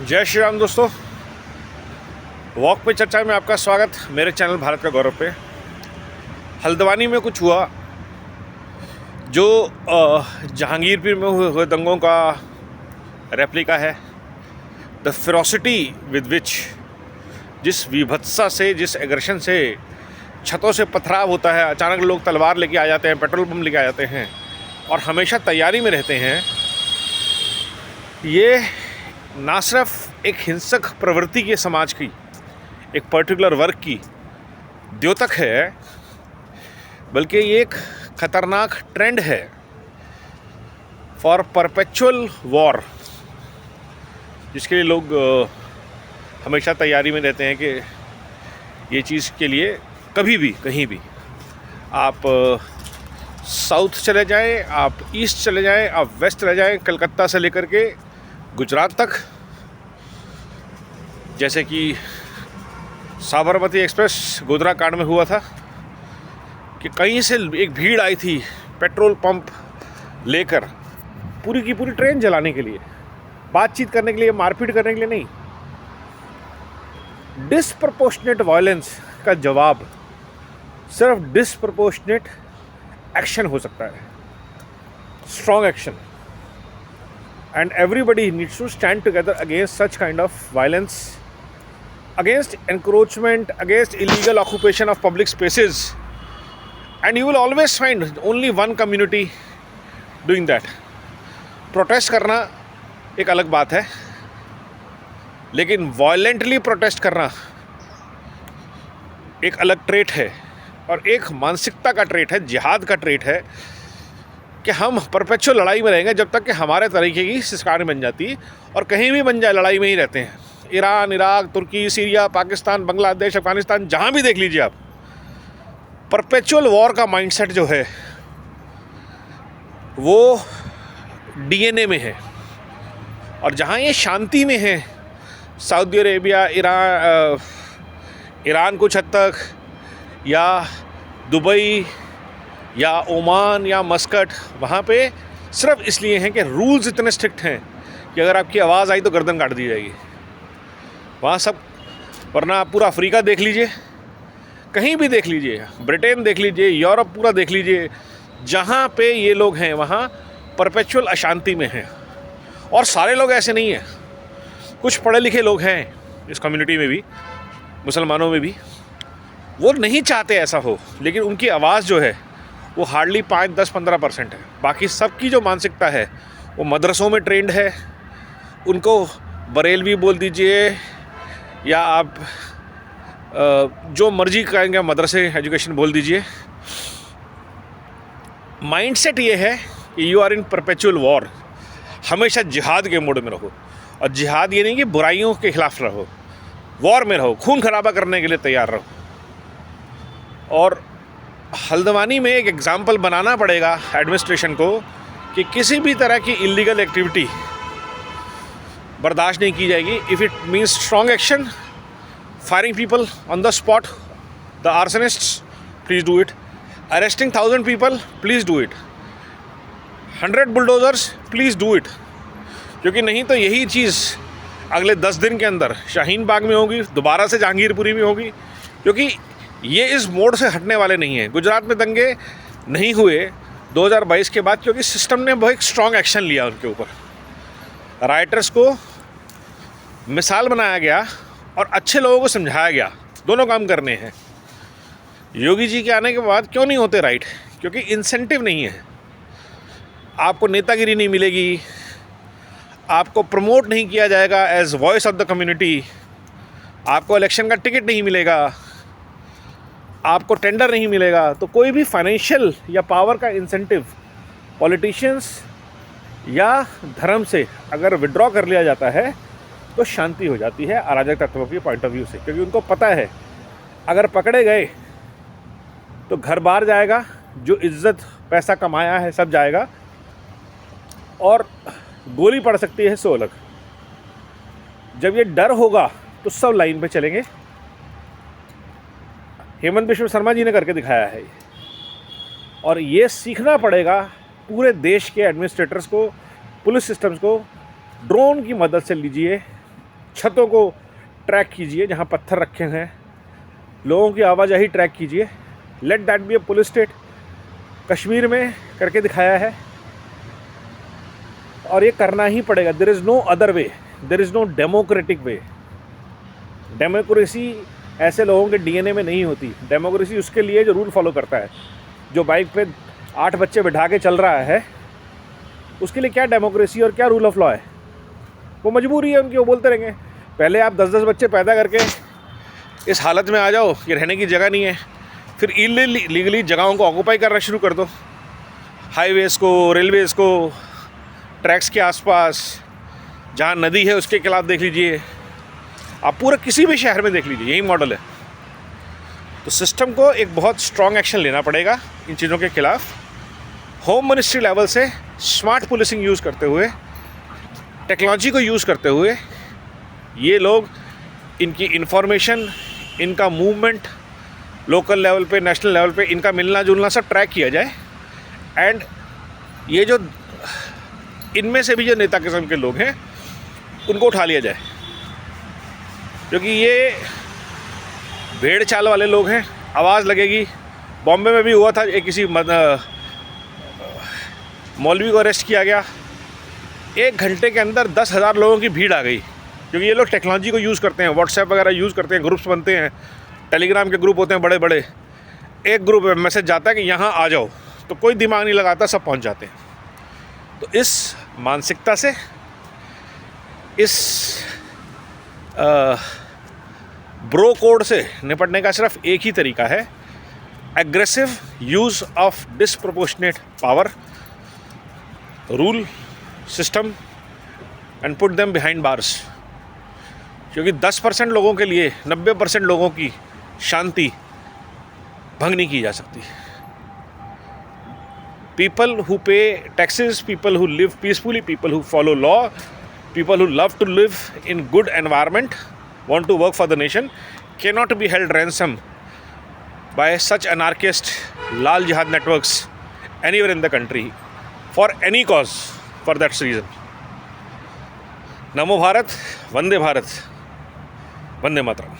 जय श्री राम दोस्तों। वॉक पे चर्चा में आपका स्वागत मेरे चैनल भारत का गौरव पे। हल्द्वानी में कुछ हुआ जो जहांगीरपुर में हुए दंगों का रेप्लिका है। द फेरोसिटी विद विच, जिस विभत्सा से, जिस एग्रेशन से छतों से पथराव होता है, अचानक लोग तलवार लेके आ जाते हैं, पेट्रोल बम लेके आ जाते हैं और हमेशा तैयारी में रहते हैं। ये ना सिर्फ एक हिंसक प्रवृत्ति के समाज की, एक पर्टिकुलर वर्ग की द्योतक है, बल्कि ये एक खतरनाक ट्रेंड है फॉर परपेचुअल वॉर, जिसके लिए लोग हमेशा तैयारी में रहते हैं कि ये चीज़ के लिए कभी भी कहीं भी आप साउथ चले जाएं, आप ईस्ट चले जाएं, आप वेस्ट चले जाएं, कलकत्ता से लेकर के गुजरात तक, जैसे कि साबरमती एक्सप्रेस गोधरा कांड में हुआ था कि कहीं से एक भीड़ आई थी पेट्रोल पंप लेकर पूरी की पूरी ट्रेन जलाने के लिए, बातचीत करने के लिए, मारपीट करने के लिए नहीं। डिसप्रपोर्शनेट वायलेंस का जवाब सिर्फ डिसप्रपोर्शनेट एक्शन हो सकता है, strong action. And everybody needs to stand together against such kind of violence, against encroachment, against illegal occupation of public spaces. And you will always find only one community doing that. Protest करना एक अलग बात है, लेकिन violently protest करना एक अलग trait है और एक मानसिकता का ट्रेट है, जिहाद का ट्रेट है कि हम परपेचुअल लड़ाई में रहेंगे जब तक कि हमारे तरीके की सरकार बन जाती, और कहीं भी बन जाए लड़ाई में ही रहते हैं। ईरान, इराक, तुर्की, सीरिया, पाकिस्तान, बांग्लादेश, अफगानिस्तान, जहाँ भी देख लीजिए आप, परपेचुअल वॉर का माइंडसेट जो है वो डीएनए में है। और जहाँ ये शांति में है, सऊदी अरेबिया, ईरान कुछ हद तक, या दुबई या ओमान या मस्कट, वहाँ पे सिर्फ इसलिए हैं कि रूल्स इतने स्ट्रिक्ट हैं कि अगर आपकी आवाज़ आई तो गर्दन काट दी जाएगी वहाँ सब। वरना आप पूरा अफ्रीका देख लीजिए, कहीं भी देख लीजिए, ब्रिटेन देख लीजिए, यूरोप पूरा देख लीजिए, जहाँ पे ये लोग हैं वहाँ परपेचुअल अशांति में हैं। और सारे लोग ऐसे नहीं हैं, कुछ पढ़े लिखे लोग हैं इस कम्युनिटी में भी, मुसलमानों में भी, वो नहीं चाहते ऐसा हो, लेकिन उनकी आवाज़ जो है वो हार्डली 5-10-15% है। बाकी सबकी जो मानसिकता है वो मदरसों में ट्रेंड है। उनको बरेलवी बोल दीजिए या आप जो मर्जी कहेंगे, मदरसे एजुकेशन बोल दीजिए। माइंडसेट ये है कि you are in perpetual war, हमेशा जिहाद के मोड में रहो। और जिहाद ये नहीं कि बुराइयों के खिलाफ रहो, वॉर में रहो, खून खराबा करने के लिए तैयार रहो। और हल्द्वानी में एक एग्ज़ाम्पल बनाना पड़ेगा एडमिनिस्ट्रेशन को कि किसी भी तरह की इलीगल एक्टिविटी बर्दाश्त नहीं की जाएगी। If it means strong action, firing people on the spot, the arsonists, please do it. Arresting 1000 people, please do it. 100 bulldozers, please do it. क्योंकि नहीं तो यही चीज़ अगले 10 दिन के अंदर शाहीन बाग में होगी, दोबारा से जहांगीरपुरी में होगी, क्योंकि ये इस मोड से हटने वाले नहीं हैं। गुजरात में दंगे नहीं हुए 2022 के बाद क्योंकि सिस्टम ने बहुत स्ट्रॉन्ग एक्शन लिया उनके ऊपर। राइटर्स को मिसाल बनाया गया और अच्छे लोगों को समझाया गया, दोनों काम करने हैं। योगी जी के आने के बाद क्यों नहीं होते राइट? क्योंकि इंसेंटिव नहीं है, आपको नेतागिरी नहीं मिलेगी, आपको प्रमोट नहीं किया जाएगा as voice of the community, आपको इलेक्शन का टिकट नहीं मिलेगा, आपको टेंडर नहीं मिलेगा। तो कोई भी फाइनेंशियल या पावर का इंसेंटिव पॉलिटिशियंस या धर्म से अगर विड्रॉ कर लिया जाता है तो शांति हो जाती है अराजक तत्वों के पॉइंट ऑफ व्यू से। क्योंकि उनको पता है अगर पकड़े गए तो घर बार जाएगा, जो इज्जत पैसा कमाया है सब जाएगा, और गोली पड़ सकती है 100 अलग। जब ये डर होगा तो सब लाइन पे चलेंगे। हेमंत बिश्व शर्मा जी ने करके दिखाया है, और ये सीखना पड़ेगा पूरे देश के एडमिनिस्ट्रेटर्स को, पुलिस सिस्टम्स को। ड्रोन की मदद से लीजिए, छतों को ट्रैक कीजिए, जहाँ पत्थर रखे हैं, लोगों की आवाजाही ट्रैक कीजिए। Let that be a police state. Kashmir में करके दिखाया है और ये करना ही पड़ेगा। There is no other way, there is no democratic way. Democracy ऐसे लोगों के डीएनए में नहीं होती। डेमोक्रेसी उसके लिए जो रूल फॉलो करता है। जो बाइक पे 8 बच्चे बिठा के चल रहा है, उसके लिए क्या डेमोक्रेसी और क्या रूल ऑफ लॉ है? वो मजबूरी है उनकी, वो बोलते रहेंगे। पहले आप 10-10 बच्चे पैदा करके इस हालत में आ जाओ कि रहने की जगह नहीं है, फिर इलीगली जगहों को ऑक्यूपाई करना शुरू कर दो। हाईवेज़ को, रेलवेज़ को, ट्रैक्स के आसपास जहाँ नदी है उसके खिलाफ देख लीजिए, आप पूरे किसी भी शहर में देख लीजिए, यही मॉडल है। तो सिस्टम को एक बहुत स्ट्रॉन्ग एक्शन लेना पड़ेगा इन चीज़ों के खिलाफ। होम मिनिस्ट्री लेवल से स्मार्ट पुलिसिंग यूज़ करते हुए, टेक्नोलॉजी को यूज़ करते हुए, ये लोग, इनकी इन्फॉर्मेशन, इनका मूवमेंट लोकल लेवल पे, नेशनल लेवल पे, इनका मिलना जुलना सब ट्रैक किया जाए। एंड ये जो इनमें से भी जो नेता किस्म के लोग हैं उनको उठा लिया जाए, क्योंकि ये भेड़ चाल वाले लोग हैं। आवाज़ लगेगी। बॉम्बे में भी हुआ था, एक किसी मौलवी को अरेस्ट किया गया। 1 घंटे के अंदर 10,000 लोगों की भीड़ आ गई, क्योंकि ये लोग टेक्नोलॉजी को यूज़ करते हैं, व्हाट्सएप वगैरह यूज़ करते हैं, ग्रुप्स बनते हैं, टेलीग्राम के ग्रुप होते हैं बड़े बड़े। एक ग्रुप में मैसेज जाता है कि यहाँ आ जाओ, तो कोई दिमाग नहीं लगाता, सब पहुँच जाते हैं। तो इस मानसिकता से, इस ब्रो कोड से निपटने का सिर्फ एक ही तरीका है, aggressive use of disproportionate power, rule, system and put them behind bars. क्योंकि 10% लोगों के लिए 90% लोगों की शांति भंग नहीं की जा सकती। People who pay taxes, people who live peacefully, people who follow law, people who love to live in good environment, want to work for the nation, cannot be held ransom by such anarchist Lal Jihad networks anywhere in the country for any cause, for that reason. Namo Bharat, Vande Bharat, Vande Mataram.